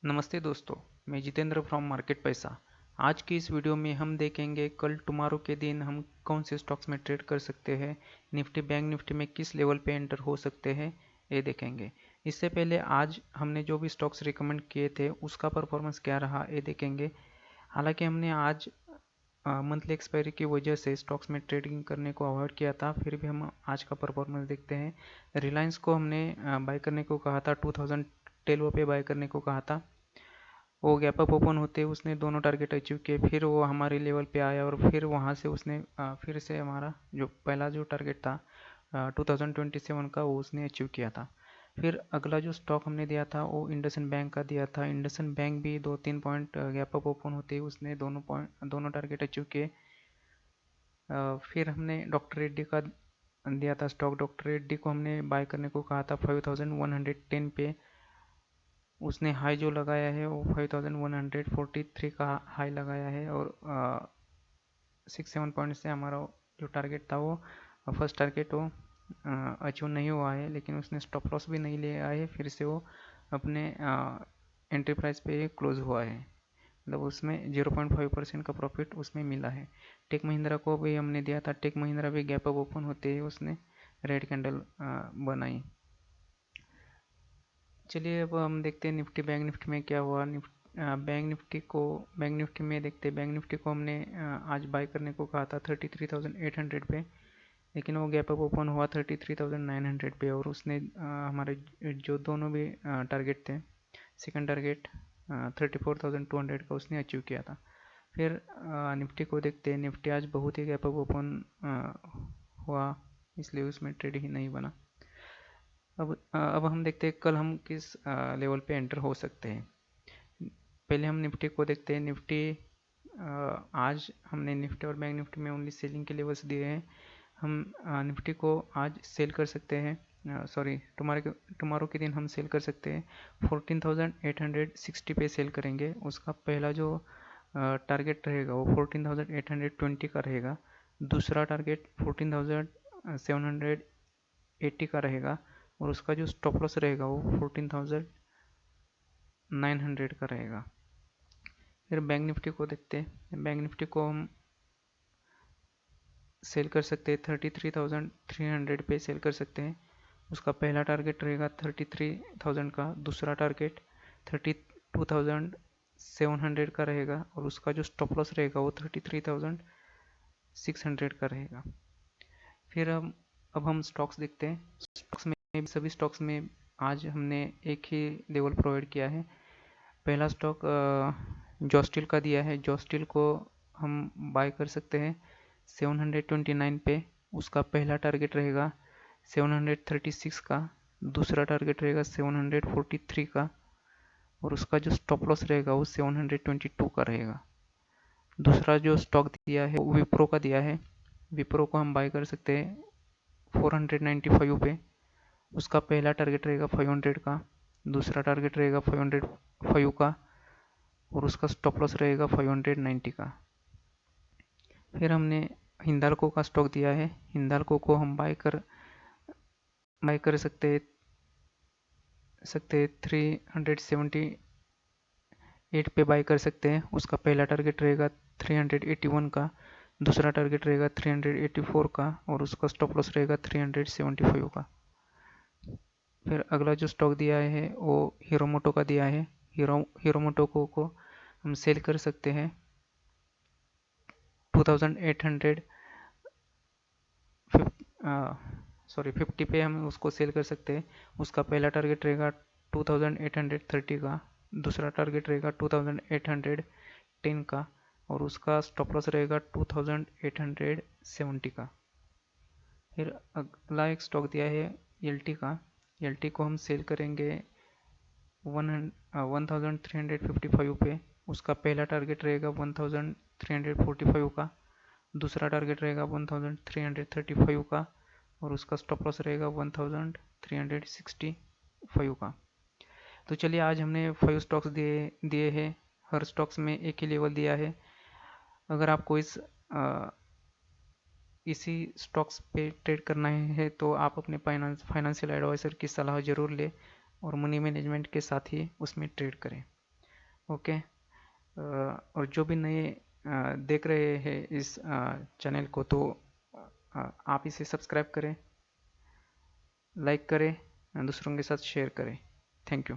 नमस्ते दोस्तों, मैं जितेंद्र फ्रॉम मार्केट पैसा। आज की इस वीडियो में हम देखेंगे कल टुमारो के दिन हम कौन से स्टॉक्स में ट्रेड कर सकते हैं, निफ्टी बैंक निफ्टी में किस लेवल पे एंटर हो सकते हैं, ये देखेंगे। इससे पहले आज हमने जो भी स्टॉक्स रिकमेंड किए थे उसका परफॉर्मेंस क्या रहा ये देखेंगे। हालांकि हमने आज मंथली एक्सपायरी की वजह से स्टॉक्स में ट्रेडिंग करने को अवॉइड किया था, फिर भी हम आज का परफॉर्मेंस देखते हैं। रिलायंस को हमने बाय करने को कहा था, 2012 पे बाय करने को कहा था। वो गैप अप ओपन होते उसने दोनों टारगेट अचीव किए, फिर वो हमारे लेवल पे आया और फिर वहाँ से उसने फिर से हमारा जो पहला जो टारगेट था 2027 का वो उसने अचीव किया था। फिर अगला जो स्टॉक हमने दिया था वो इंडसइंड बैंक का दिया था। इंडसइंड बैंक भी 2-3 पॉइंट गैप अप ओपन होते उसने दोनों टारगेट अचीव किए। फिर हमने डॉक्टर रेड्डी का दिया था स्टॉक। डॉक्टर रेड्डी को हमने बाय करने को कहा था 5110 पे। उसने हाई जो लगाया है वो 5143 का हाई लगाया है और 6-7 पॉइंट से हमारा जो टारगेट था वो फर्स्ट टारगेट वो अचीव नहीं हुआ है, लेकिन उसने स्टॉप लॉस भी नहीं लिया है। फिर से वो अपने एंट्री प्राइस पे क्लोज हुआ है, मतलब उसमें 0.5% का प्रॉफिट उसमें मिला है। टेक महिंद्रा को भी हमने दिया था। टेक महिंद्रा भी गैप अप ओपन होते ही उसने रेड कैंडल बनाई। चलिए अब हम देखते हैं निफ्टी बैंक निफ्टी में क्या हुआ। बैंक निफ्टी में देखते हैं। बैंक निफ्टी को हमने आज बाय करने को कहा था 33,800 पे, लेकिन वो गैप अप ओपन हुआ 33,900 पे और उसने हमारे जो दोनों भी टारगेट थे, सेकंड टारगेट 34,200 का उसने अचीव किया था। फिर निफ्टी को देखते हैं। निफ्टी आज बहुत ही गैप अप ओपन हुआ, इसलिए उसमें ट्रेड ही नहीं बना। अब हम देखते हैं कल हम किस लेवल पे एंटर हो सकते हैं। पहले हम निफ्टी को देखते हैं। निफ्टी आज हमने निफ्टी और बैंक निफ्टी में ओनली सेलिंग के लेवल्स दिए हैं। हम निफ्टी को आज सेल कर सकते हैं, सॉरी टुमारो के दिन हम सेल कर सकते हैं। 14,860 पे सेल करेंगे। उसका पहला जो टारगेट रहेगा वो 14,820 का रहेगा। दूसरा टारगेट 14,780 का रहेगा और उसका जो स्टॉप लॉस रहेगा वो 14,900 का रहेगा। फिर बैंक निफ्टी को देखते हैं। बैंक निफ्टी को हम सेल कर सकते हैं 33,300 पे सेल कर सकते हैं। उसका पहला टारगेट रहेगा 33,000 का, दूसरा टारगेट 32,700 का रहेगा और उसका जो स्टॉप लॉस रहेगा वो 33,600 का रहेगा। फिर अब हम स्टॉक्स देखते हैं। स्टॉक्स में सभी स्टॉक्स में आज हमने एक ही लेवल प्रोवाइड किया है। पहला स्टॉक जॉस्टिल का दिया है। जॉस्टिल को हम बाय कर सकते हैं 729 पे। उसका पहला टारगेट रहेगा 736 का, दूसरा टारगेट रहेगा 743 का और उसका जो स्टॉप लॉस रहेगा वो 722 का रहेगा। दूसरा जो स्टॉक दिया है वो विप्रो का दिया है। विप्रो को हम बाय कर सकते हैं 495 पे। उसका पहला टारगेट रहेगा 500 का, दूसरा टारगेट रहेगा 505 का और उसका स्टॉप लॉस रहेगा 590 का। फिर हमने हिंदाल्को का स्टॉक दिया है। हिंदाल्को को हम बाय कर सकते 378 पे बाय कर सकते हैं। उसका पहला टारगेट रहेगा 381 का, दूसरा टारगेट रहेगा 384 का और उसका स्टॉप लॉस रहेगा 375 का। फिर अगला जो स्टॉक दिया है वो हीरो मोटो का दिया है। हीरो मोटो को हम सेल कर सकते हैं 50 पे हम उसको सेल कर सकते हैं। उसका पहला टारगेट रहेगा 2830 का, दूसरा टारगेट रहेगा 2810 का और उसका स्टॉप लॉस रहेगा 2870 का। फिर अगला एक स्टॉक दिया है एलटी का। एलटी को हम सेल करेंगे 1355 पे। उसका पहला टारगेट रहेगा 1345 का, दूसरा टारगेट रहेगा 1335 का और उसका स्टॉप लॉस रहेगा 1365 का। तो चलिए आज हमने 5 स्टॉक्स दिए हैं। हर स्टॉक्स में एक ही लेवल दिया है। अगर आपको इसी स्टॉक्स पे ट्रेड करना है तो आप अपने फाइनेंशियल एडवाइज़र की सलाह ज़रूर लें और मनी मैनेजमेंट के साथ ही उसमें ट्रेड करें। ओके। और जो भी नए देख रहे हैं इस चैनल को, तो आप इसे सब्सक्राइब करें, लाइक करें, दूसरों के साथ शेयर करें। Thank you.